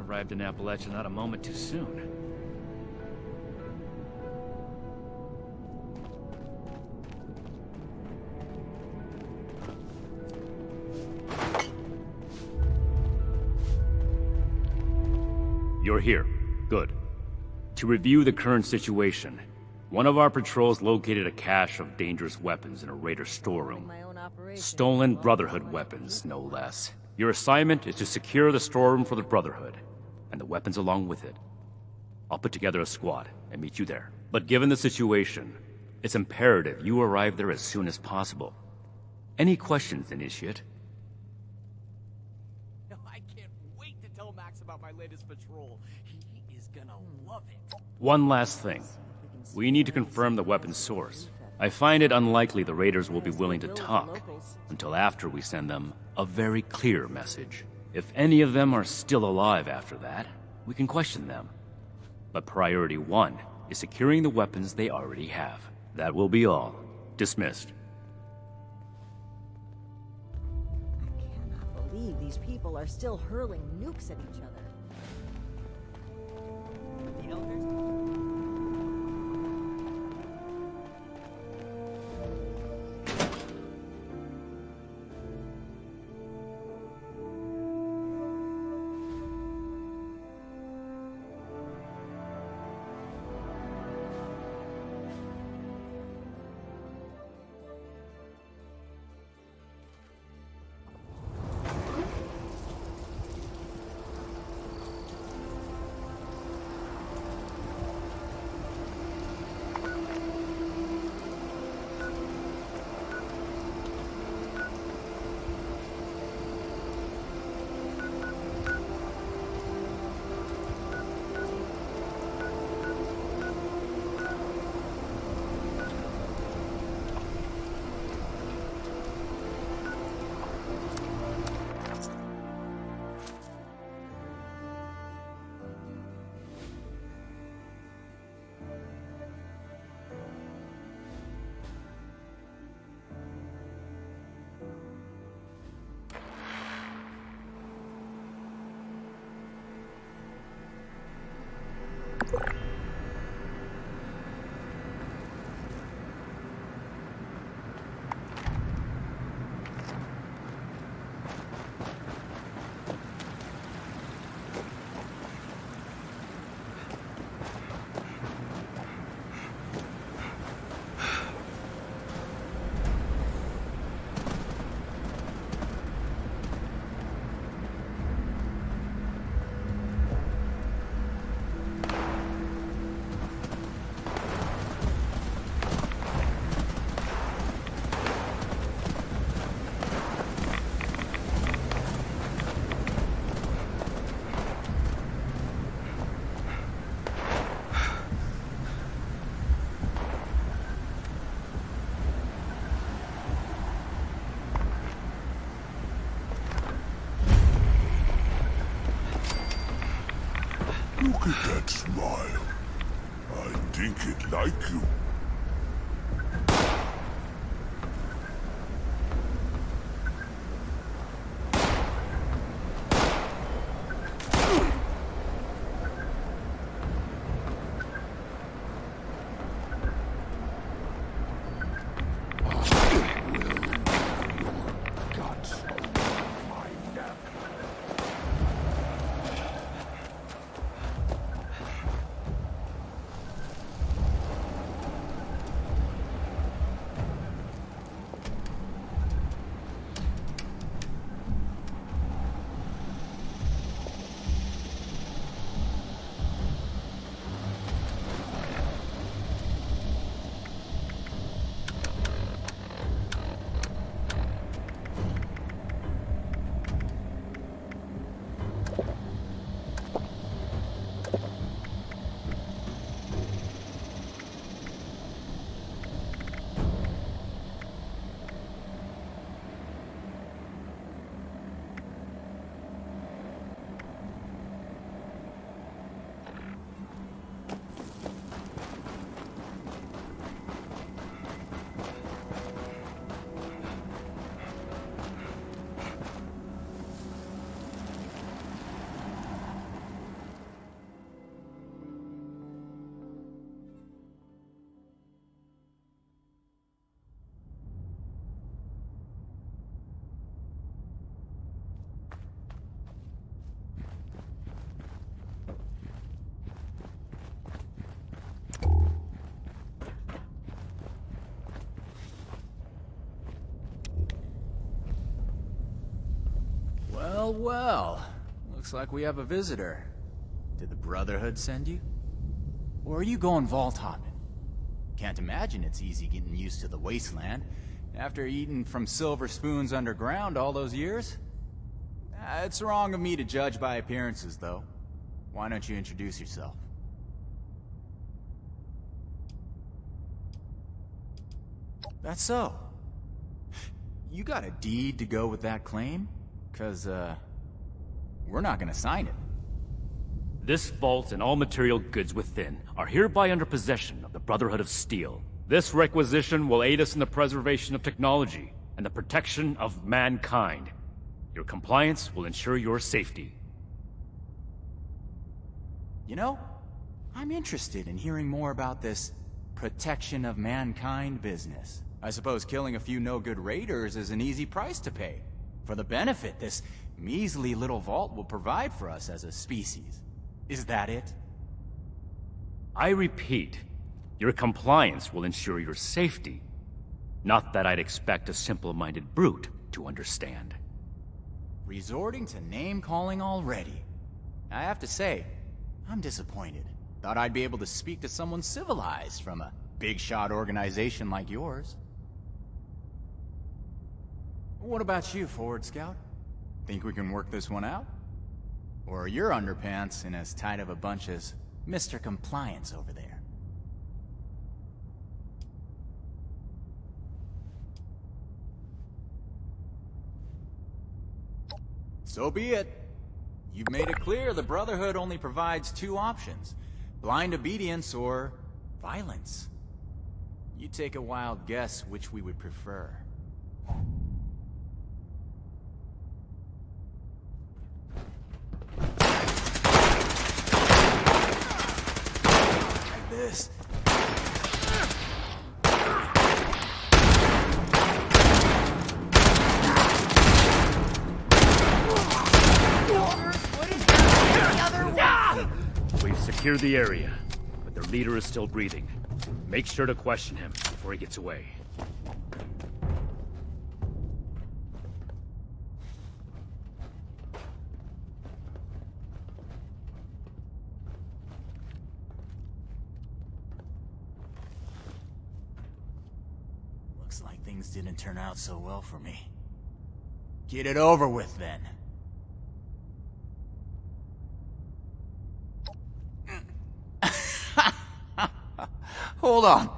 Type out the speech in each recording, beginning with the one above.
arrived in Appalachia not a moment too soon. You're here. Good. To review the current situation, one of our patrols located a cache of dangerous weapons in a raider's storeroom. Stolen Brotherhood weapons, no less. Your assignment is to secure the storeroom for the Brotherhood, and the weapons along with it. I'll put together a squad and meet you there. But given the situation, it's imperative you arrive there as soon as possible. Any questions, Initiate? I can't wait to tell Max about my latest patrol. He is gonna love it. One last thing. We need to confirm the weapon's source. I find it unlikely the raiders will be willing to talk until after we send them a very clear message. If any of them are still alive after that, we can question them. But priority one is securing the weapons they already have. That will be all. Dismissed. I cannot believe these people are still hurling nukes at each other. The elders... Look at that smile. I think it like you. Well, well. Looks like we have a visitor. Did the Brotherhood send you? Or are you going vault hopping? Can't imagine it's easy getting used to the wasteland after eating from silver spoons underground all those years. It's wrong of me to judge by appearances, though. Why don't you introduce yourself? That's so. You got a deed to go with that claim? 'Cause, we're not gonna sign it. This vault and all material goods within are hereby under possession of the Brotherhood of Steel. This requisition will aid us in the preservation of technology and the protection of mankind. Your compliance will ensure your safety. You know, I'm interested in hearing more about this protection of mankind business. I suppose killing a few no-good raiders is an easy price to pay for the benefit this measly little vault will provide for us as a species. Is that it? I repeat, your compliance will ensure your safety. Not that I'd expect a simple-minded brute to understand. Resorting to name-calling already. I have to say, I'm disappointed. Thought I'd be able to speak to someone civilized from a big-shot organization like yours. What about you, Forward Scout? Think we can work this one out? Or are your underpants in as tight of a bunch as Mr. Compliance over there? So be it. You've made it clear the Brotherhood only provides two options: blind obedience or violence. You take a wild guess which we would prefer. Like this. We've secured the area, but their leader is still breathing. Make sure to question him before he gets away. Looks like things didn't turn out so well for me. Get it over with, then. Hold on.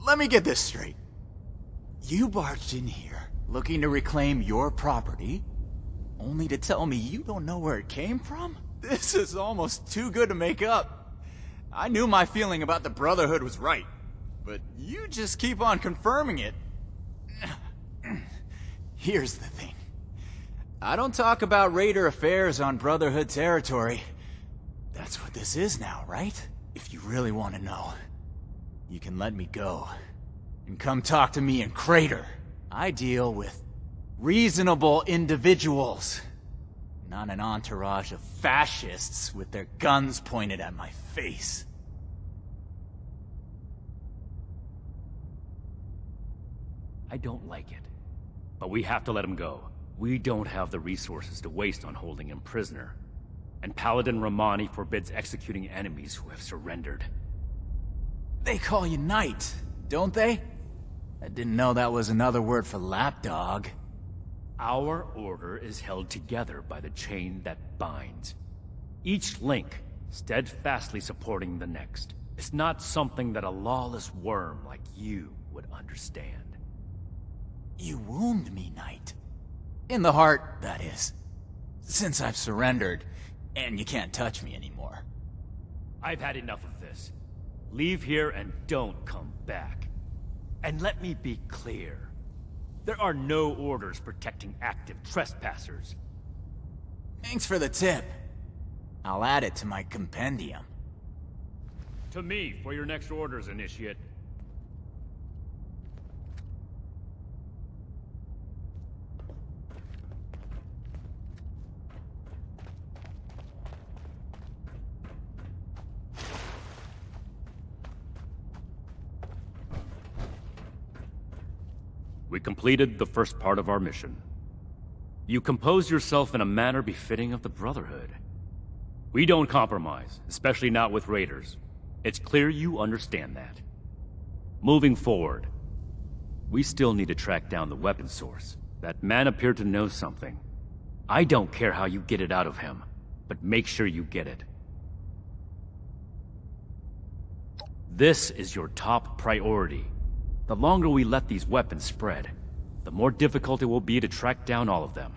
Let me get this straight. You barged in here, looking to reclaim your property, only to tell me you don't know where it came from? This is almost too good to make up. I knew my feeling about the Brotherhood was right, but you just keep on confirming it. Here's the thing. I don't talk about raider affairs on Brotherhood territory. That's what this is now, right? If you really want to know, you can let me go and come talk to me in Crater. I deal with reasonable individuals, not an entourage of fascists with their guns pointed at my face. I don't like it, but we have to let him go. We don't have the resources to waste on holding him prisoner. And Paladin Romani forbids executing enemies who have surrendered. They call you Knight, don't they? I didn't know that was another word for lapdog. Our order is held together by the chain that binds. Each link steadfastly supporting the next. It's not something that a lawless worm like you would understand. You wound me, Knight. In the heart, that is. Since I've surrendered, and you can't touch me anymore. I've had enough of this. Leave here and don't come back. And let me be clear. There are no orders protecting active trespassers. Thanks for the tip. I'll add it to my compendium. To me for your next orders, Initiate. We completed the first part of our mission. You compose yourself in a manner befitting of the Brotherhood. We don't compromise, especially not with raiders. It's clear you understand that. Moving forward, we still need to track down the weapon source. That man appeared to know something. I don't care how you get it out of him, but make sure you get it. This is your top priority. The longer we let these weapons spread, the more difficult it will be to track down all of them.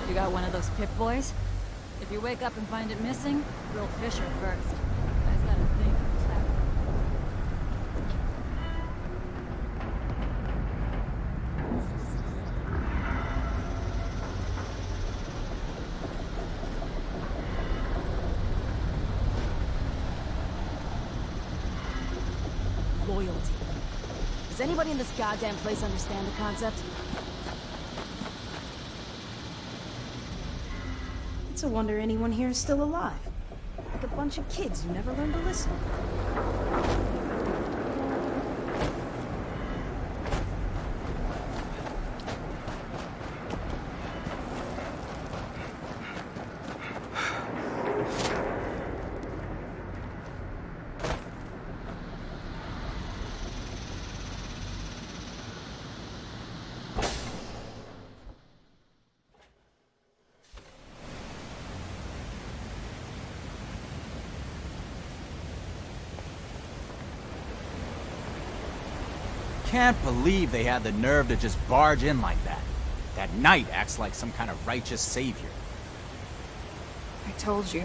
You got one of those Pip boys? If you wake up and find it missing, grill Fisher first. Guy's got a thing for tech. Loyalty. Does anybody in this goddamn place understand the concept? It's a wonder anyone here is still alive. Like a bunch of kids who never learned to listen. Can't believe they had the nerve to just barge in like that. That knight acts like some kind of righteous savior. I told you.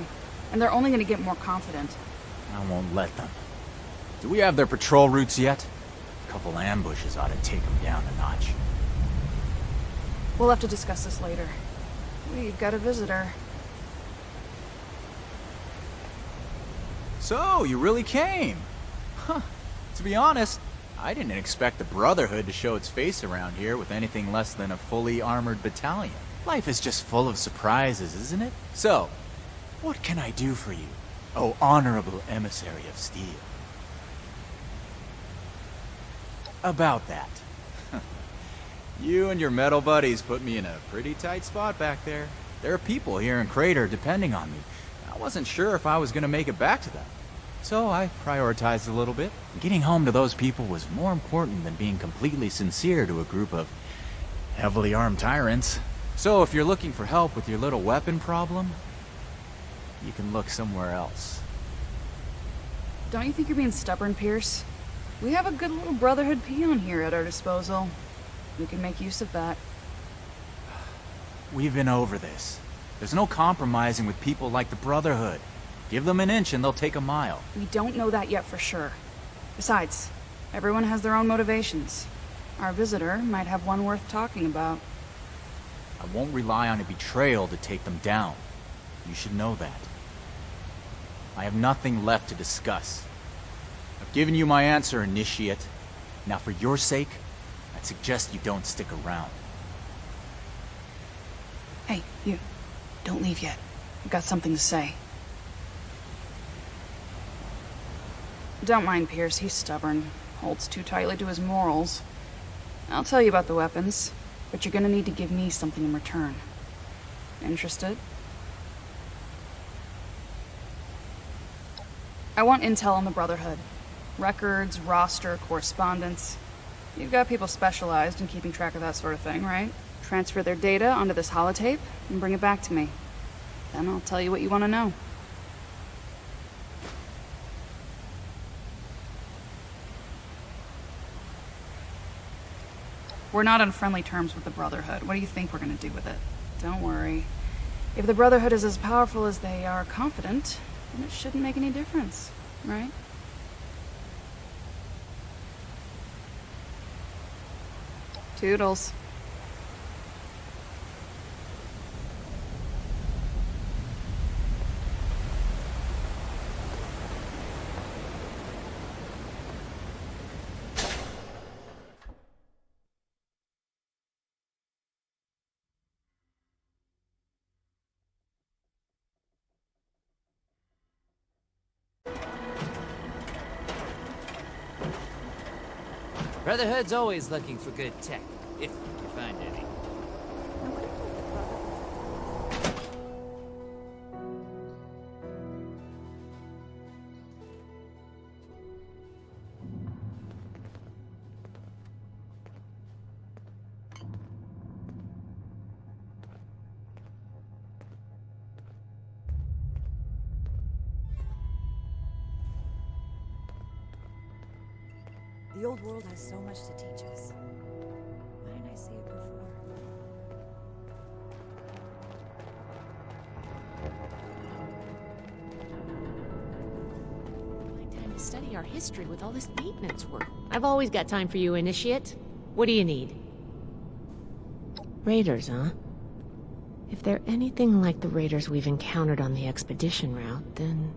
And they're only gonna get more confident. I won't let them. Do we have their patrol routes yet? A couple ambushes ought to take them down a notch. We'll have to discuss this later. We've got a visitor. So, you really came? Huh. To be honest, I didn't expect the Brotherhood to show its face around here with anything less than a fully armored battalion. Life is just full of surprises, isn't it? So, what can I do for you, oh honorable emissary of steel? About that. You and your metal buddies put me in a pretty tight spot back there. There are people here in Crater depending on me. I wasn't sure if I was going to make it back to them. So I prioritized a little bit. Getting home to those people was more important than being completely sincere to a group of heavily armed tyrants. So if you're looking for help with your little weapon problem, you can look somewhere else. Don't you think you're being stubborn, Pierce? We have a good little Brotherhood peon here at our disposal. We can make use of that. We've been over this. There's no compromising with people like the Brotherhood. Give them an inch and they'll take a mile. We don't know that yet for sure. Besides, everyone has their own motivations. Our visitor might have one worth talking about. I won't rely on a betrayal to take them down. You should know that. I have nothing left to discuss. I've given you my answer, Initiate. Now for your sake, I'd suggest you don't stick around. Hey, you. Don't leave yet. I've got something to say. Don't mind Pierce, he's stubborn. Holds too tightly to his morals. I'll tell you about the weapons, but you're gonna need to give me something in return. Interested? I want intel on the Brotherhood. Records, roster, correspondence. You've got people specialized in keeping track of that sort of thing, right? Transfer their data onto this holotape and bring it back to me. Then I'll tell you what you want to know. We're not on friendly terms with the Brotherhood. What do you think we're gonna do with it? Don't worry. If the Brotherhood is as powerful as they are confident, then it shouldn't make any difference, right? Toodles. Brotherhood's always looking for good tech, if you find any. The old world has so much to teach us. Why didn't I see it before? Find time to study our history with all this maintenance work. I've always got time for you, Initiate. What do you need? Raiders, huh? If they're anything like the raiders we've encountered on the expedition route, then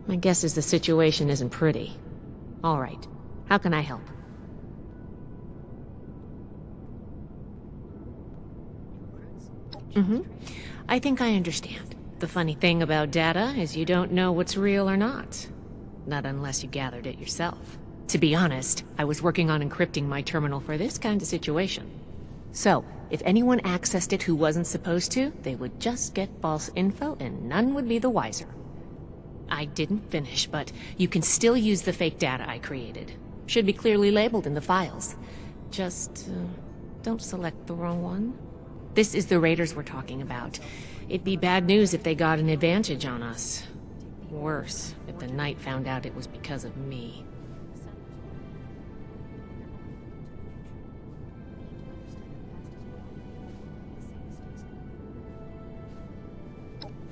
my guess is the situation isn't pretty. All right. How can I help? I think I understand. The funny thing about data is you don't know what's real or not. Not unless you gathered it yourself. To be honest, I was working on encrypting my terminal for this kind of situation. So, if anyone accessed it who wasn't supposed to, they would just get false info and none would be the wiser. I didn't finish, but you can still use the fake data I created. Should be clearly labeled in the files. Just, don't select the wrong one. This is the raiders we're talking about. It'd be bad news if they got an advantage on us. Worse, if the Knight found out it was because of me.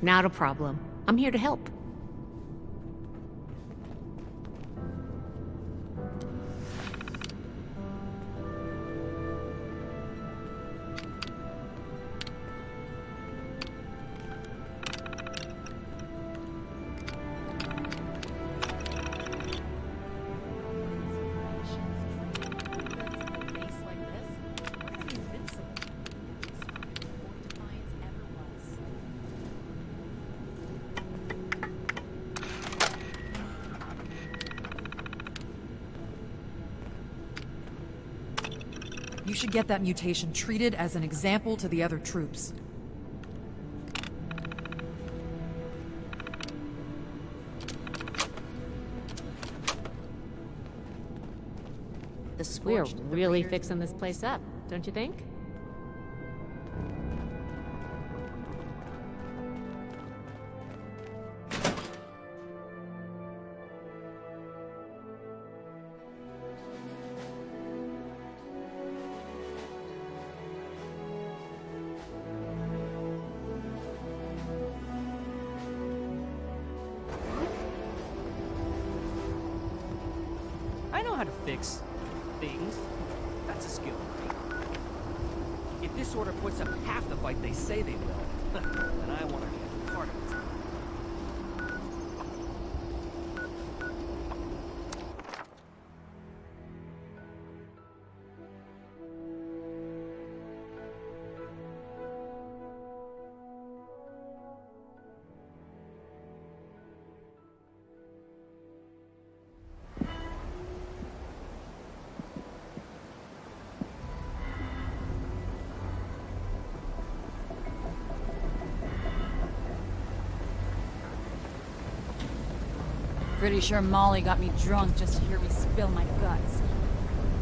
Not a problem. I'm here to help. You should get that mutation treated as an example to the other troops. We're really fixing this place up, don't you think? I know how to fix things. That's a skill. If this order puts up half the fight they say they will, then I want to be a part of it. Pretty sure Molly got me drunk just to hear me spill my guts.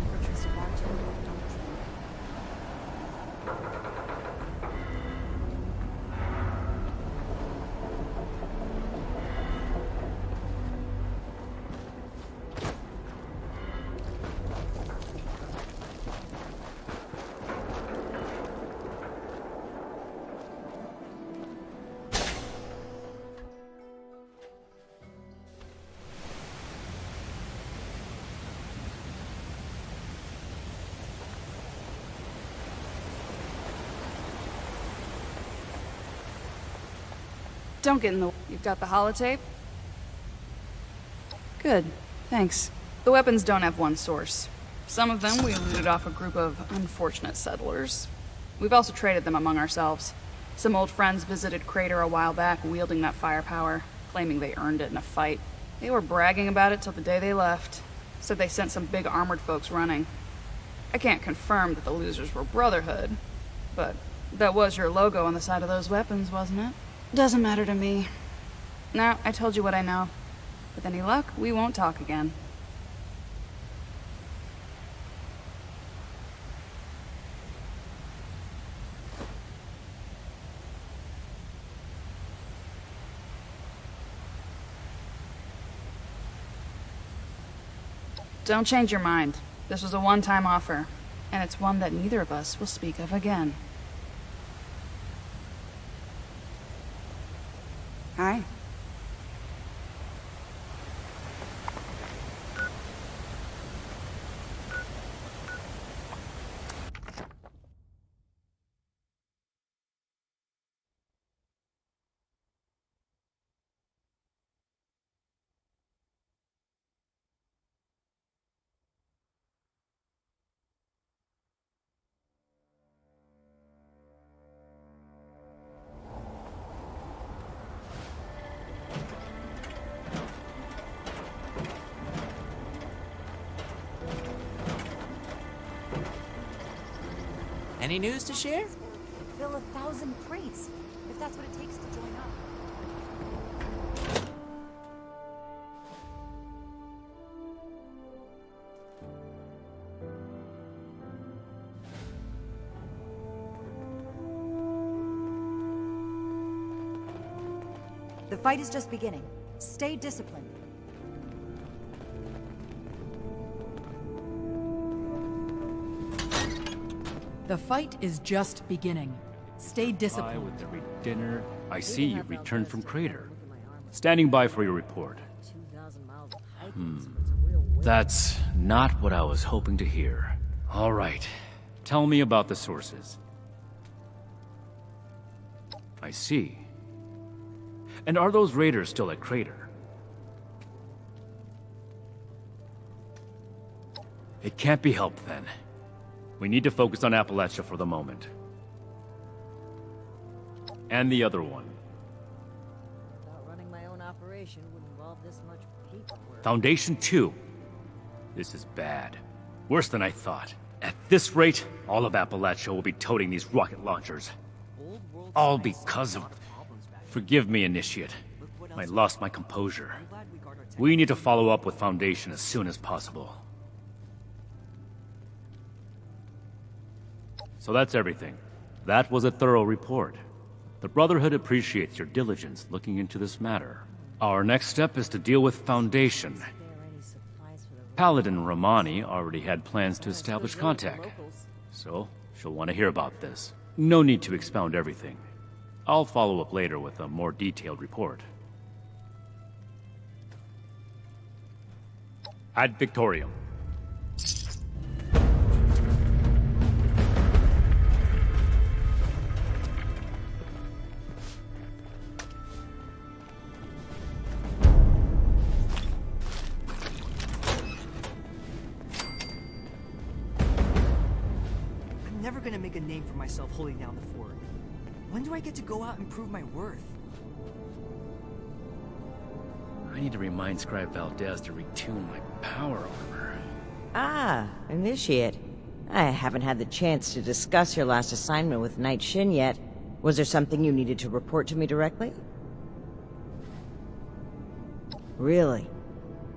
Never trust a bartender, don't drink. Don't get in the... You've got the holotape? Good. Thanks. The weapons don't have one source. Some of them we looted off a group of unfortunate settlers. We've also traded them among ourselves. Some old friends visited Crater a while back wielding that firepower, claiming they earned it in a fight. They were bragging about it till the day they left. Said they sent some big armored folks running. I can't confirm that the losers were Brotherhood, but that was your logo on the side of those weapons, wasn't it? Doesn't matter to me. Now, I told you what I know. With any luck, we won't talk again. Don't change your mind. This was a one-time offer, and it's one that neither of us will speak of again. Hi. Any news to share? Fill 1,000 crates, if that's what it takes to join up. The fight is just beginning. Stay disciplined. The fight is just beginning. Stay By disciplined. with every dinner. I see you returned from Crater. Standing by for your report. 2,000 miles of hiking puts a real weight. That's not what I was hoping to hear. All right. Tell me about the sources. I see. And are those raiders still at Crater? It can't be helped then. We need to focus on Appalachia for the moment. And the other one. Thought running my own operation would involve this much paperwork. Foundation 2. This is bad. Worse than I thought. At this rate, all of Appalachia will be toting these rocket launchers. All because of... Forgive me, Initiate. I lost my composure. We need to follow up with Foundation as soon as possible. So that's everything. That was a thorough report. The Brotherhood appreciates your diligence looking into this matter. Our next step is to deal with Foundation. Paladin Romani already had plans to establish contact, so she'll want to hear about this. No need to expound everything. I'll follow up later with a more detailed report. Ad Victorium. I'm never gonna make a name for myself holding down the fort. When do I get to go out and prove my worth? I need to remind Scribe Valdez to retune my power armor. Ah, Initiate. I haven't had the chance to discuss your last assignment with Knight Shin yet. Was there something you needed to report to me directly? Really?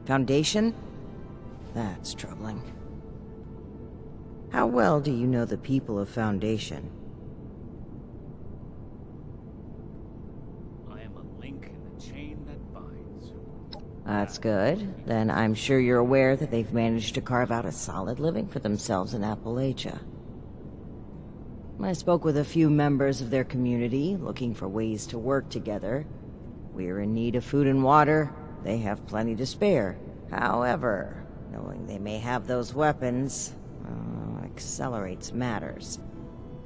Foundation? That's troubling. How well do you know the people of Foundation? I am a link in the chain that binds. That's good. Then I'm sure you're aware that they've managed to carve out a solid living for themselves in Appalachia. I spoke with a few members of their community, looking for ways to work together. We're in need of food and water. They have plenty to spare. However, knowing they may have those weapons accelerates matters.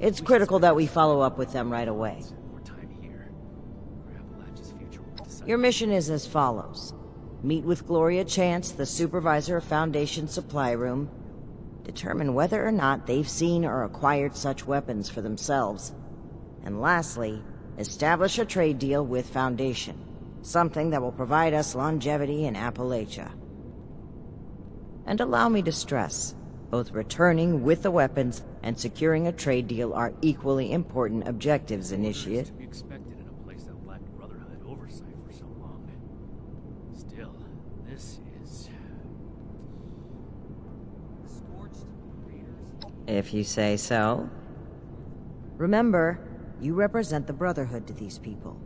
It's critical that we follow up with them right away. More time here. Appalachia's future will decide. Your mission is as follows. Meet with Gloria Chance, the supervisor of Foundation Supply Room. Determine whether or not they've seen or acquired such weapons for themselves. And lastly, establish a trade deal with Foundation. Something that will provide us longevity in Appalachia. And allow me to stress, both returning with the weapons and securing a trade deal are equally important objectives, Initiate. To be expected in a place that lacked Brotherhood oversight for so long. Still, this is... Scorched raiders. If you say so. Remember, you represent the Brotherhood to these people.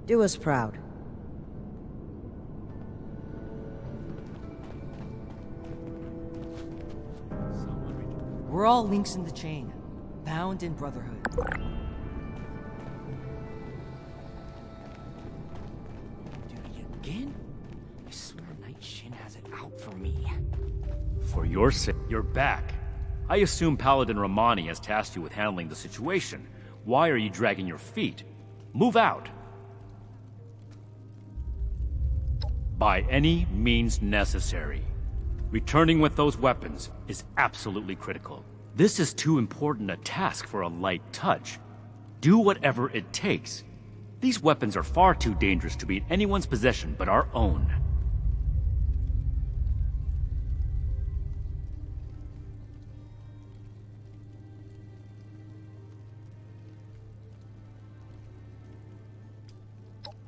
Do us proud. We're all links in the chain, bound in Brotherhood. Duty again? I swear Night Shin has it out for me. For your sake, you're back. I assume Paladin Romani has tasked you with handling the situation. Why are you dragging your feet? Move out! By any means necessary. Returning with those weapons is absolutely critical. This is too important a task for a light touch. Do whatever it takes. These weapons are far too dangerous to be in anyone's possession but our own.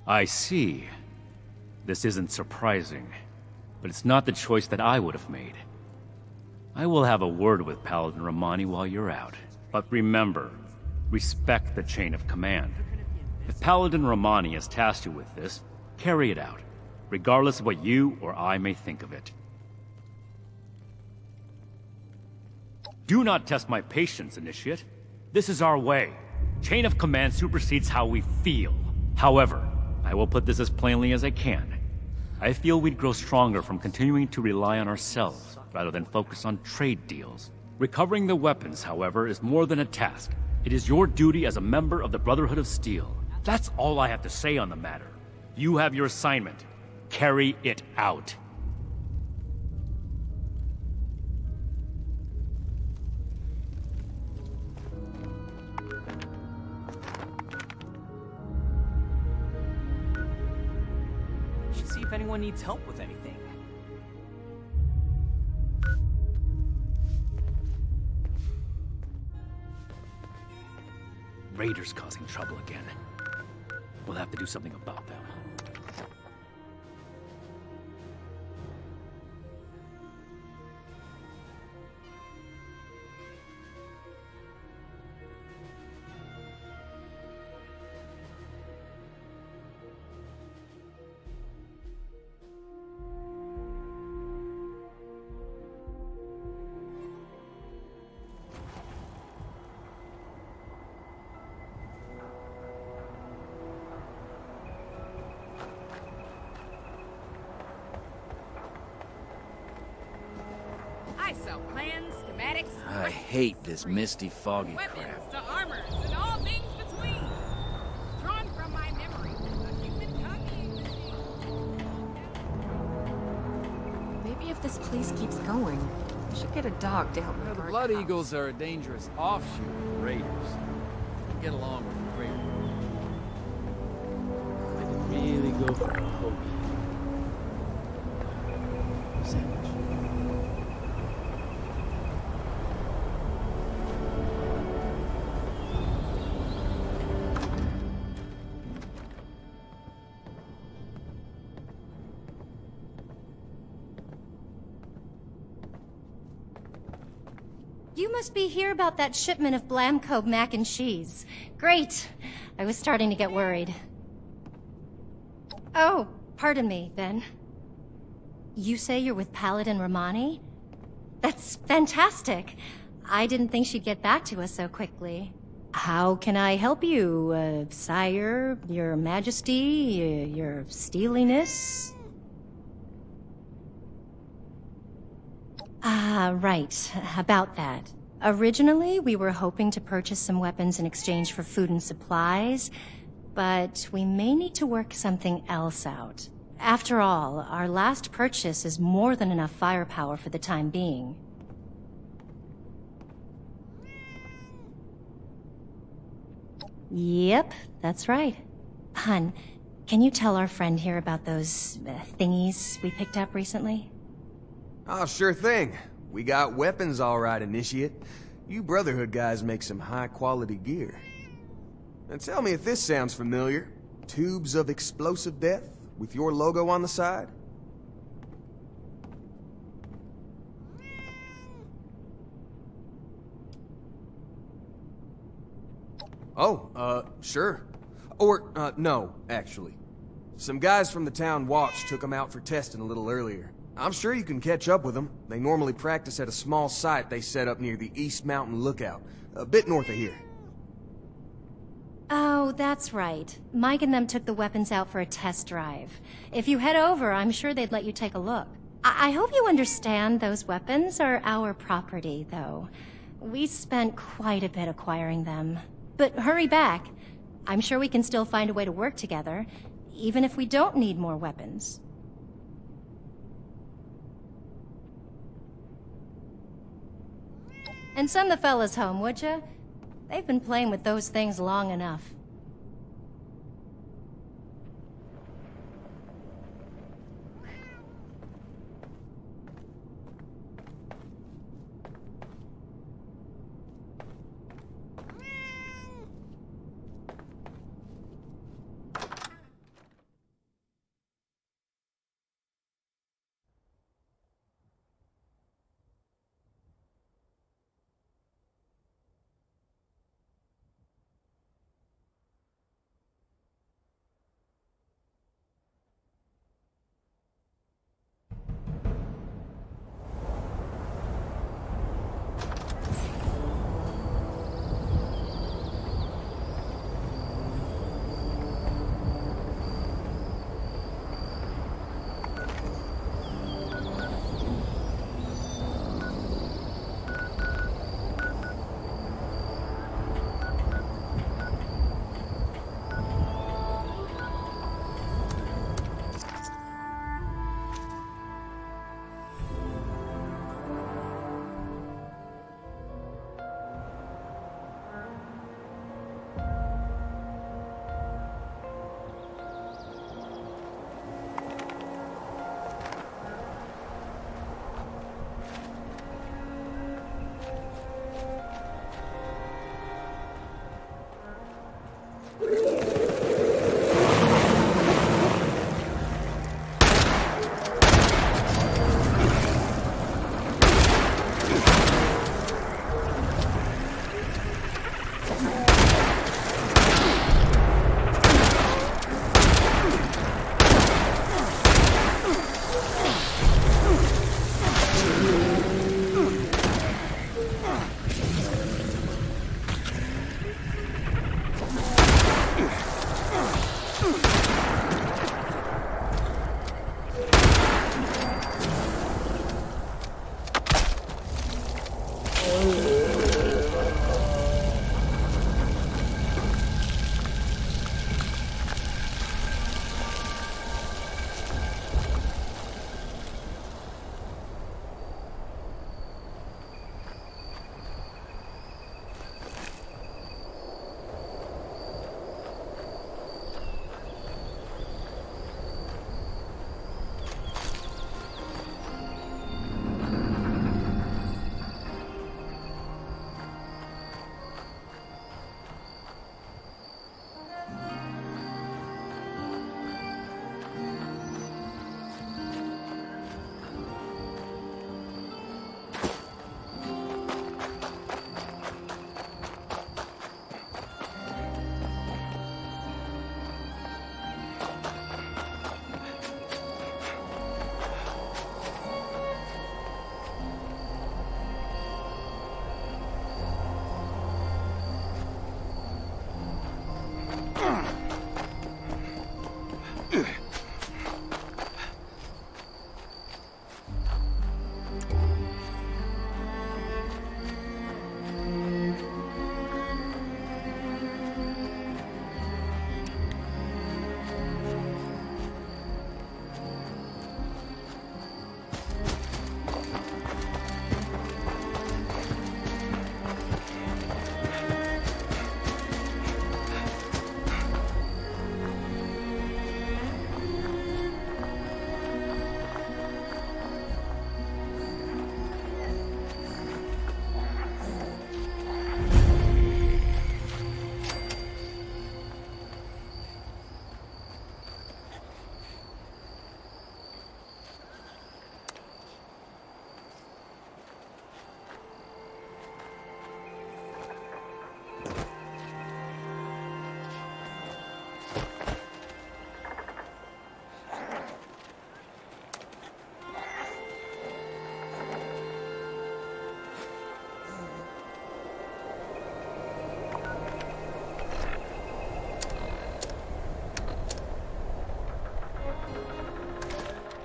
I see. This isn't surprising, but it's not the choice that I would have made. I will have a word with Paladin Romani while you're out. But remember, respect the chain of command. If Paladin Romani has tasked you with this, carry it out, regardless of what you or I may think of it. Do not test my patience, Initiate. This is our way. Chain of command supersedes how we feel. However, I will put this as plainly as I can. I feel we'd grow stronger from continuing to rely on ourselves, rather than focus on trade deals. Recovering the weapons, however, is more than a task. It is your duty as a member of the Brotherhood of Steel. That's all I have to say on the matter. You have your assignment. Carry it out. See if anyone needs help with anything. Raiders causing trouble again. We'll have to do something about them. So plans, schematics, I hate this misty, foggy weapons crap. to armors, and all things between. Drawn from my memory, a human copying machine. Maybe if this place keeps going, we should get a dog to help The guard Blood the house. Eagles are a dangerous offshoot of the Raiders. They get along with the Raiders. I could really go for a hoagie. Sandwich. You must be here about that shipment of Blamco mac and cheese. Great. I was starting to get worried. Oh, pardon me, then. You say you're with Paladin Romani? That's fantastic. I didn't think she'd get back to us so quickly. How can I help you, sire, your majesty, your steeliness? Right. About that. Originally, we were hoping to purchase some weapons in exchange for food and supplies, but we may need to work something else out. After all, our last purchase is more than enough firepower for the time being. Yep, that's right. Hun, can you tell our friend here about those thingies we picked up recently? Oh, sure thing. We got weapons all right, Initiate. You Brotherhood guys make some high-quality gear. And tell me if this sounds familiar. Tubes of explosive death, with your logo on the side? Oh, sure. Or, no, actually. Some guys from the town watch took them out for testing a little earlier. I'm sure you can catch up with them. They normally practice at a small site they set up near the East Mountain Lookout, a bit north of here. Oh, that's right. Mike and them took the weapons out for a test drive. If you head over, I'm sure they'd let you take a look. I hope you understand those weapons are our property, though. We spent quite a bit acquiring them. But hurry back. I'm sure we can still find a way to work together, even if we don't need more weapons. And send the fellas home, would ya? They've been playing with those things long enough.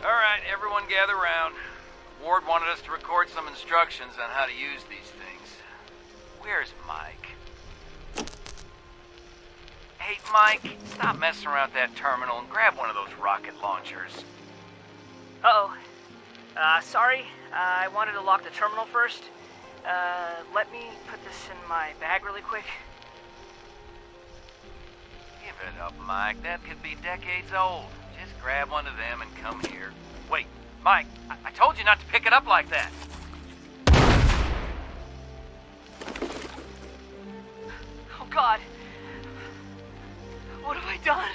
Alright, everyone gather round. Ward wanted us to record some instructions on how to use these things. Where's Mike? Hey, Mike, stop messing around with that terminal and grab one of those rocket launchers. Uh-oh. Sorry. I wanted to lock the terminal first. Let me put this in my bag really quick. Give it up, Mike. That could be decades old. Just grab one of them and come here. Wait, Mike, I told you not to pick it up like that. Oh, God. What have I done?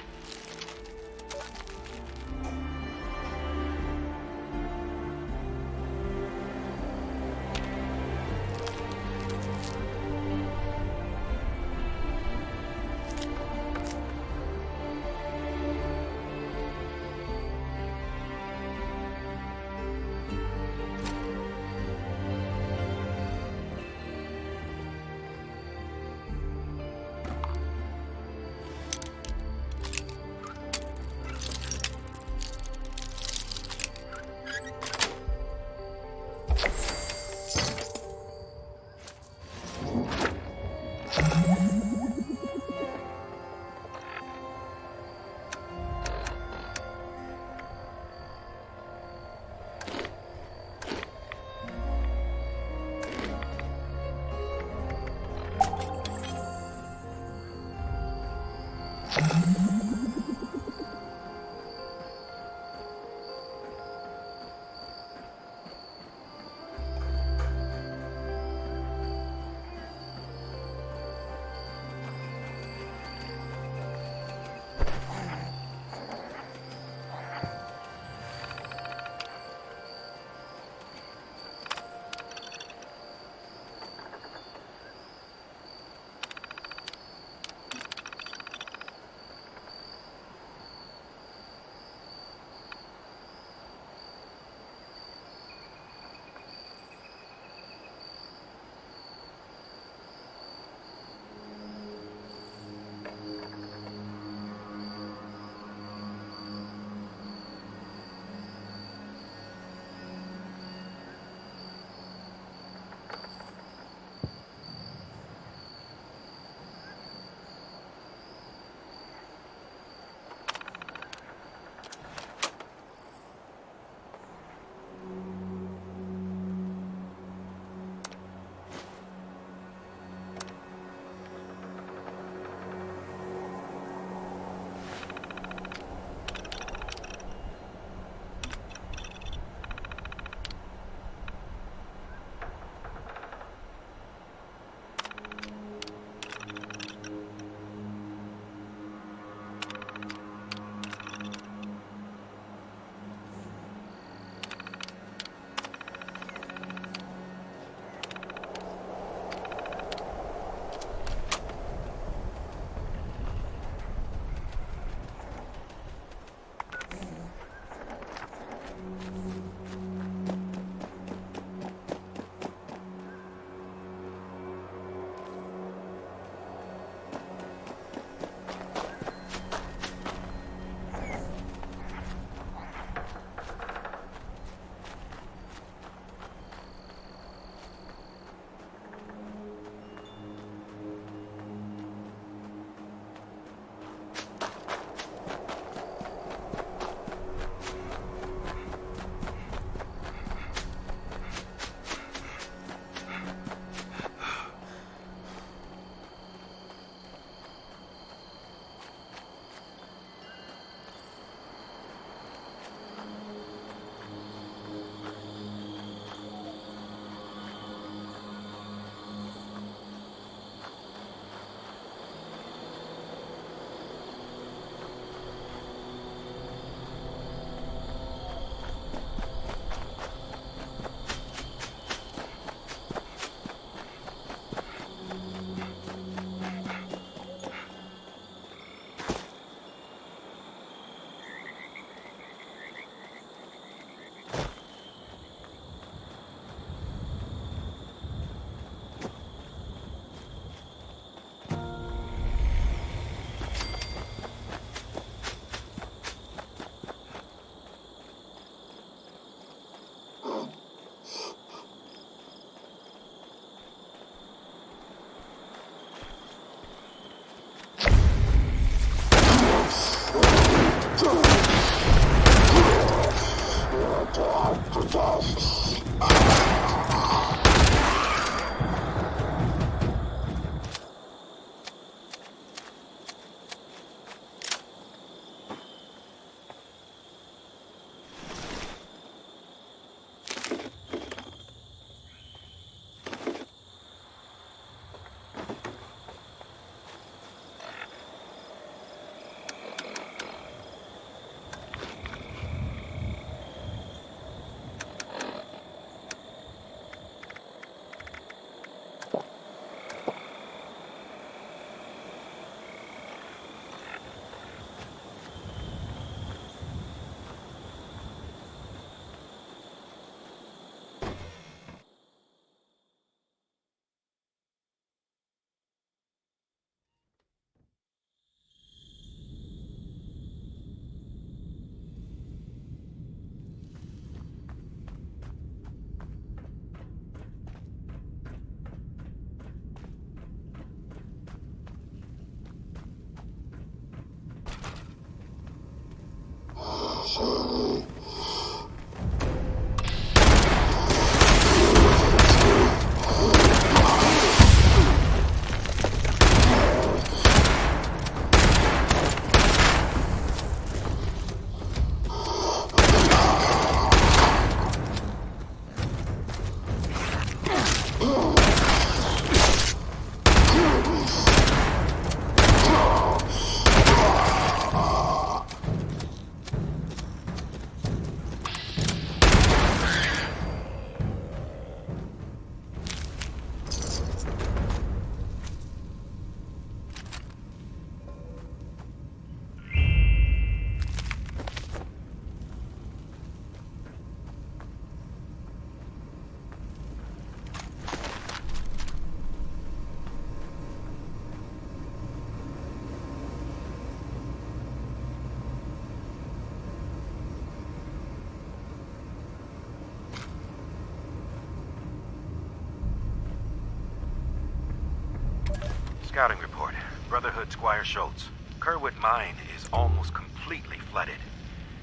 Scouting report. Brotherhood Squire Schultz. Kerwood Mine is almost completely flooded.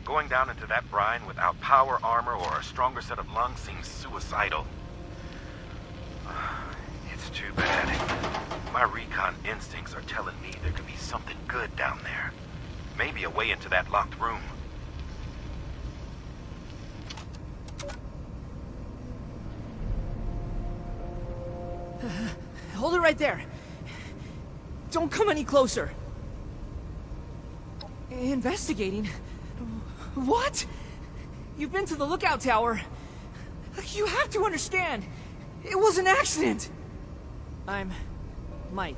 Going down into that brine without power armor or a stronger set of lungs seems suicidal. It's too bad. My recon instincts are telling me there could be something good down there. Maybe a way into that locked room. Hold it right there. Don't come any closer. Investigating? What? You've been to the lookout tower. You have to understand. It was an accident. I'm Mike.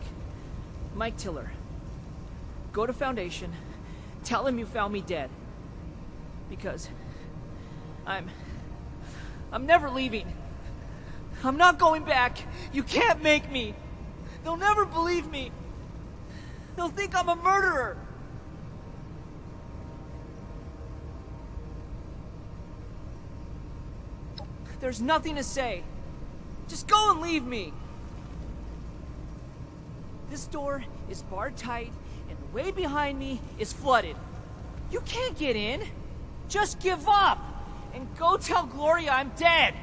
Mike Tiller. Go to Foundation. Tell him you found me dead. Because I'm never leaving. I'm not going back. You can't make me. They'll never believe me. They'll think I'm a murderer. There's nothing to say. Just go and leave me. This door is barred tight, and the way behind me is flooded. You can't get in. Just give up, and go tell Gloria I'm dead.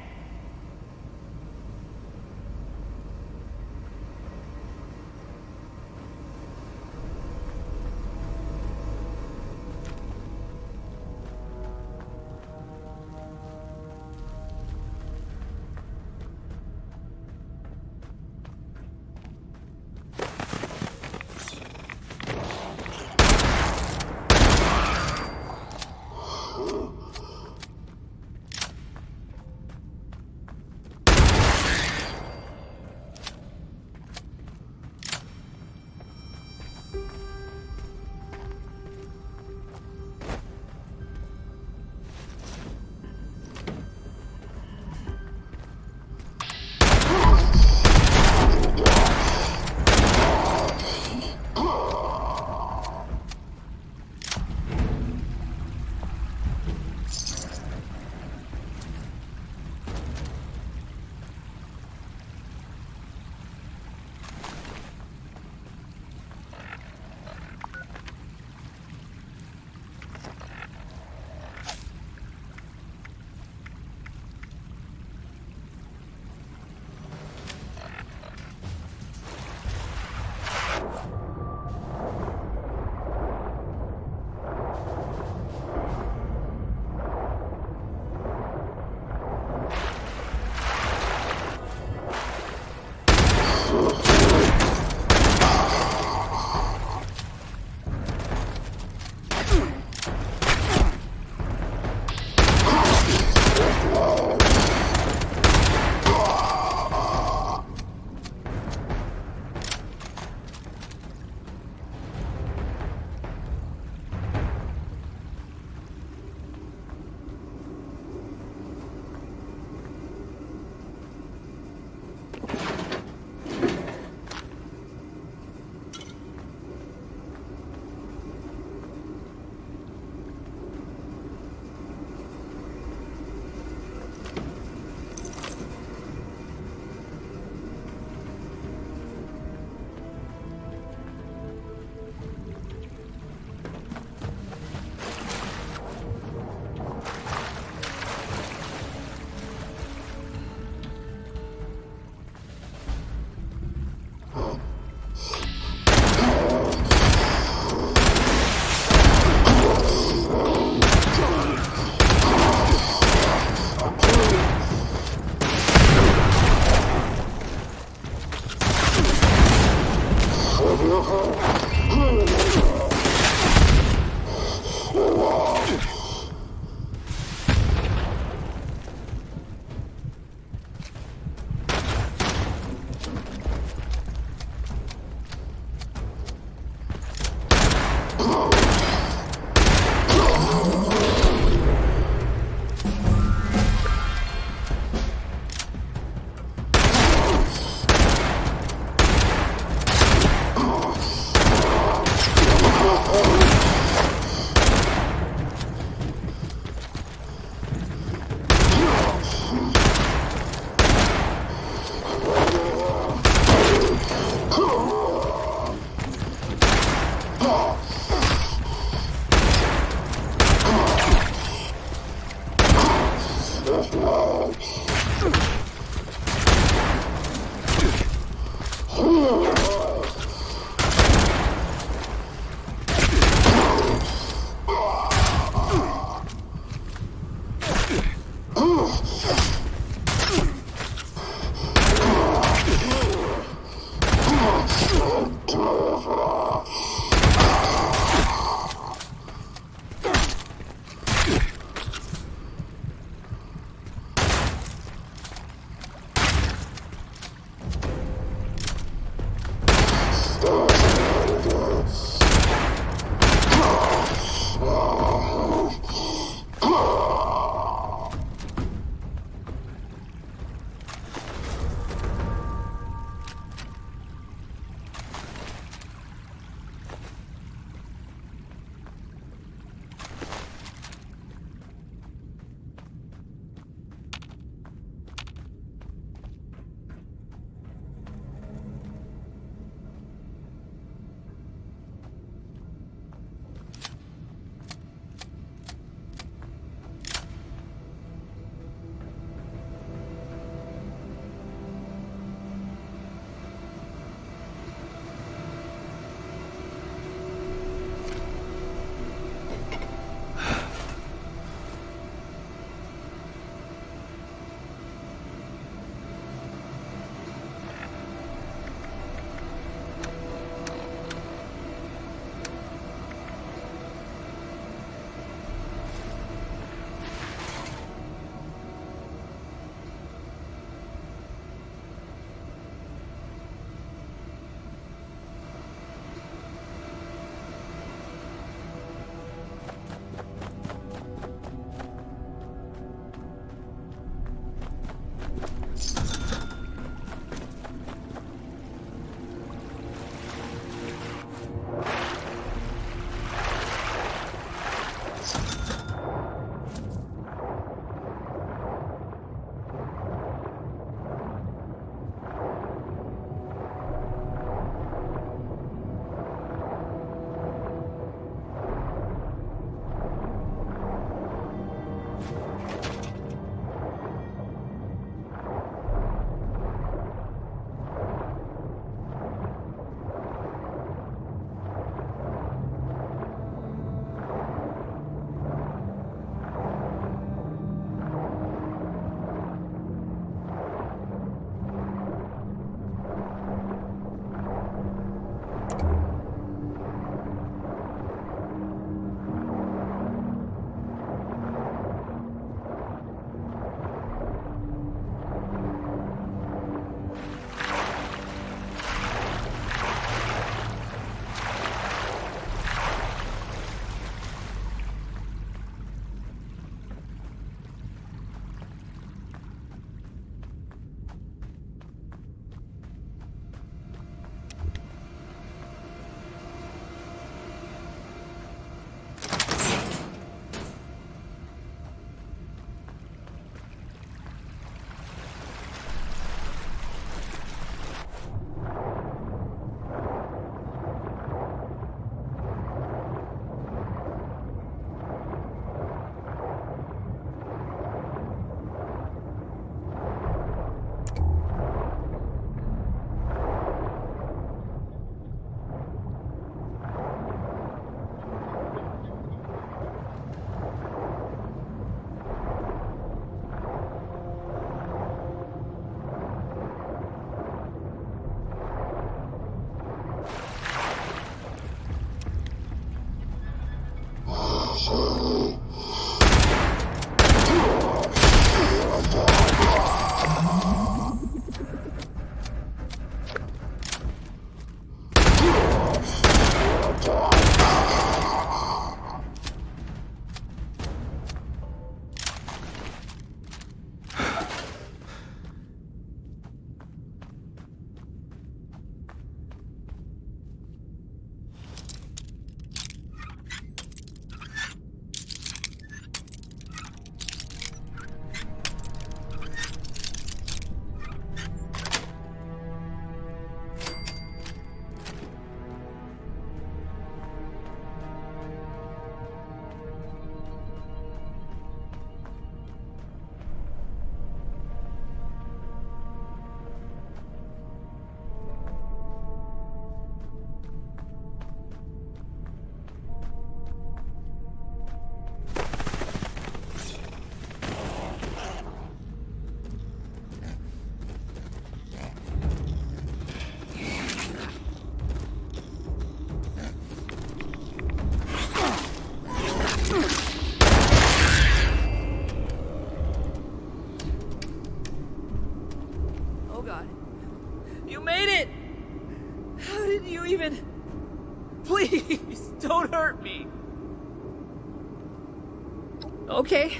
Okay,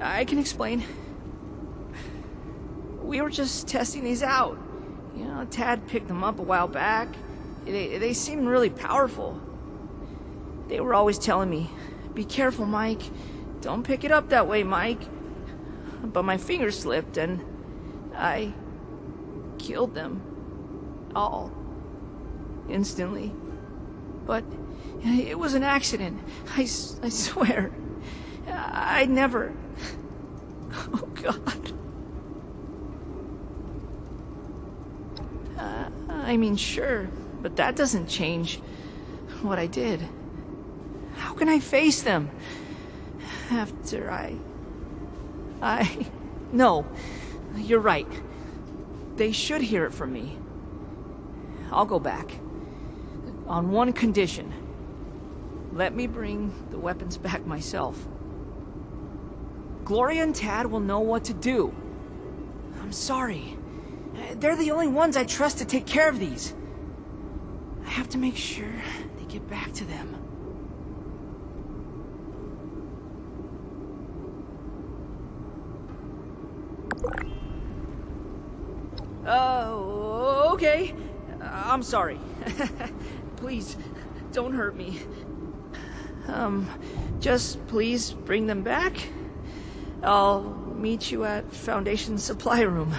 I can explain. We were just testing these out. You know, Tad picked them up a while back. They seemed really powerful. They were always telling me, "Be careful, Mike. Don't pick it up that way, Mike." But my finger slipped and I killed them. All. Instantly. But it was an accident. I swear. I never... Oh, God. I mean, sure, but that doesn't change what I did. How can I face them after No, you're right. They should hear it from me. I'll go back. On one condition. Let me bring the weapons back myself. Gloria and Tad will know what to do. I'm sorry. They're the only ones I trust to take care of these. I have to make sure they get back to them. Okay. I'm sorry. Please, don't hurt me. Just please bring them back. I'll meet you at Foundation Supply Room.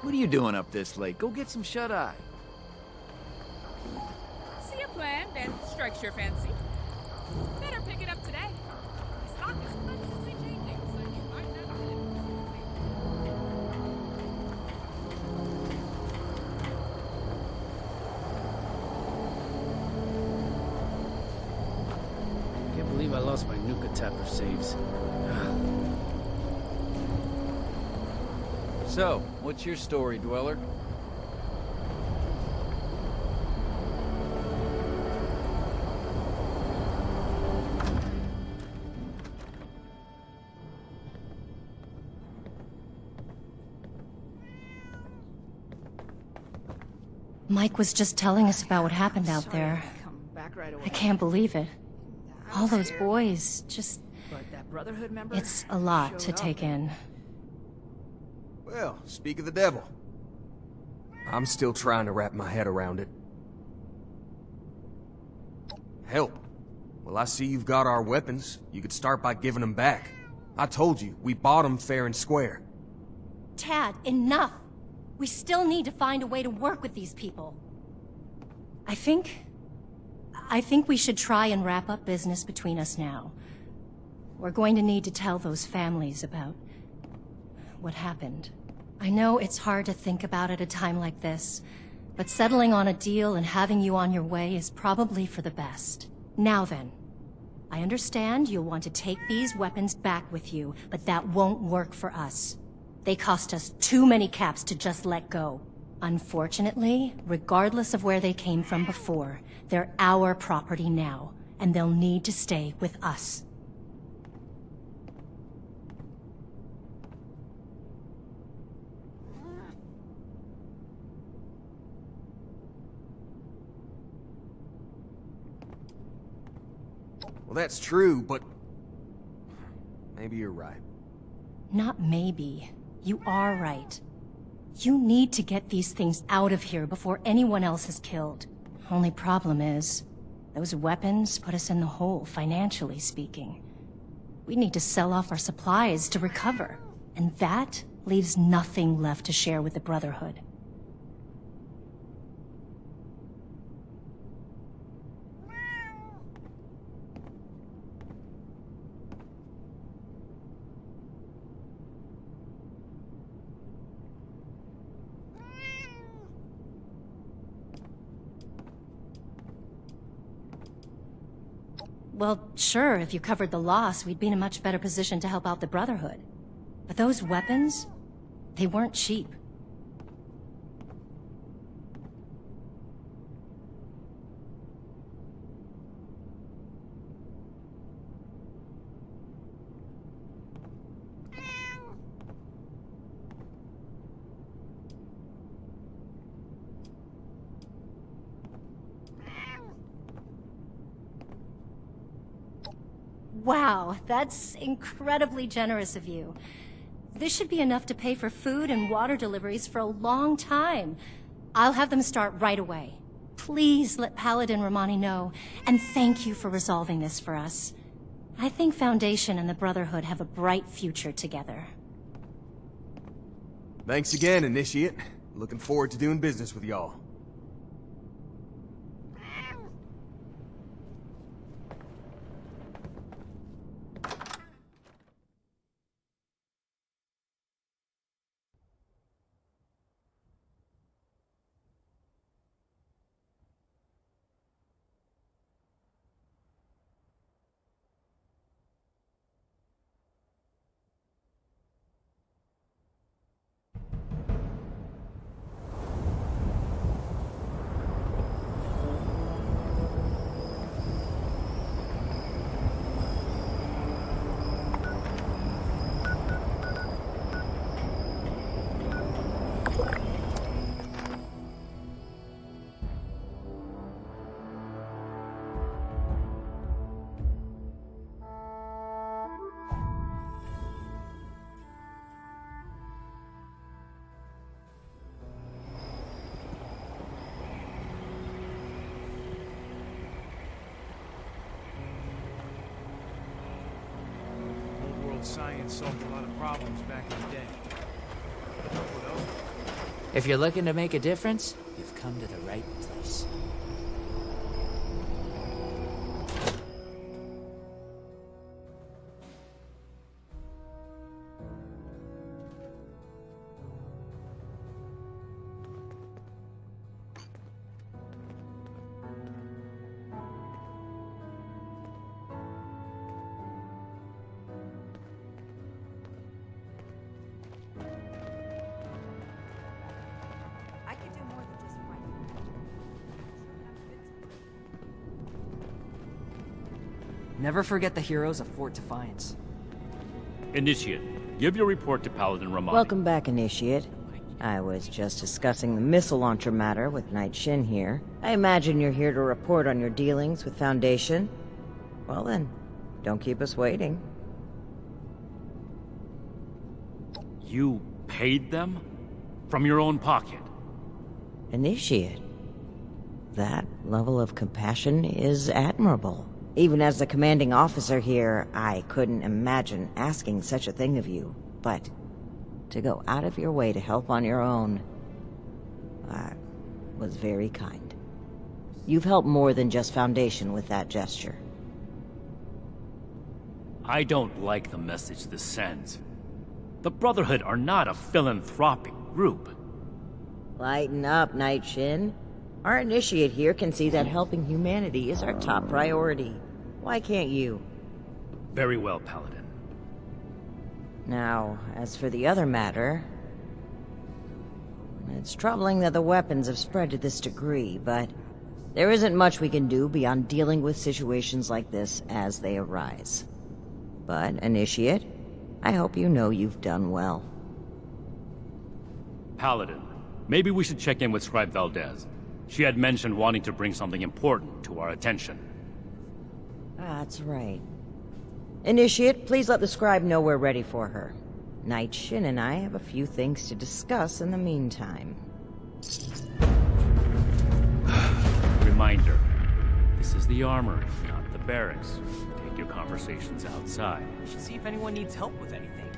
What are you doing up this late? Go get some shut-eye. See a plan that strikes your fancy. Better pick it up today. The stock is constantly changing, so you might not get it. Can't believe I lost my Nuka Tapper saves. So, what's your story, Dweller? Mike was just telling us about what happened out there. I can't believe it. All those boys, just... It's a lot to take in. Well, speak of the devil. I'm still trying to wrap my head around it. Help. Well, I see you've got our weapons. You could start by giving them back. I told you, we bought them fair and square. Tad, enough! We still need to find a way to work with these people. I think we should try and wrap up business between us now. We're going to need to tell those families about what happened. I know it's hard to think about at a time like this, but settling on a deal and having you on your way is probably for the best. Now then, I understand you'll want to take these weapons back with you, but that won't work for us. They cost us too many caps to just let go. Unfortunately, regardless of where they came from before, they're our property now, and they'll need to stay with us. Well, that's true, but... maybe you're right. Not maybe. You are right. You need to get these things out of here before anyone else is killed. Only problem is, those weapons put us in the hole, financially speaking. We need to sell off our supplies to recover, and that leaves nothing left to share with the Brotherhood. Well, sure, if you covered the loss, we'd be in a much better position to help out the Brotherhood. But those weapons, they weren't cheap. Wow, that's incredibly generous of you. This should be enough to pay for food and water deliveries for a long time. I'll have them start right away. Please let Paladin Romani know, and thank you for resolving this for us. I think Foundation and the Brotherhood have a bright future together. Thanks again, Initiate. Looking forward to doing business with y'all. Science solved a lot of problems back in the day. If you're looking to make a difference, you've come to the right place. Never forget the heroes of Fort Defiance. Initiate, give your report to Paladin Romani. Welcome back, Initiate. I was just discussing the missile launcher matter with Knight Shin here. I imagine you're here to report on your dealings with Foundation. Well then, don't keep us waiting. You paid them? From your own pocket? Initiate. That level of compassion is admirable. Even as the commanding officer here, I couldn't imagine asking such a thing of you. But to go out of your way to help on your own, was very kind. You've helped more than just Foundation with that gesture. I don't like the message this sends. The Brotherhood are not a philanthropic group. Lighten up, Knight Shin. Our Initiate here can see that helping humanity is our top priority. Why can't you? Very well, Paladin. Now, as for the other matter... It's troubling that the weapons have spread to this degree, but There isn't much we can do beyond dealing with situations like this as they arise. But, Initiate, I hope you know you've done well. Paladin, maybe we should check in with Scribe Valdez. She had mentioned wanting to bring something important to our attention. That's right. Initiate, please let the Scribe know we're ready for her. Knight Shin and I have a few things to discuss in the meantime. Reminder, this is the armory, not the barracks. Take your conversations outside. We should see if anyone needs help with anything.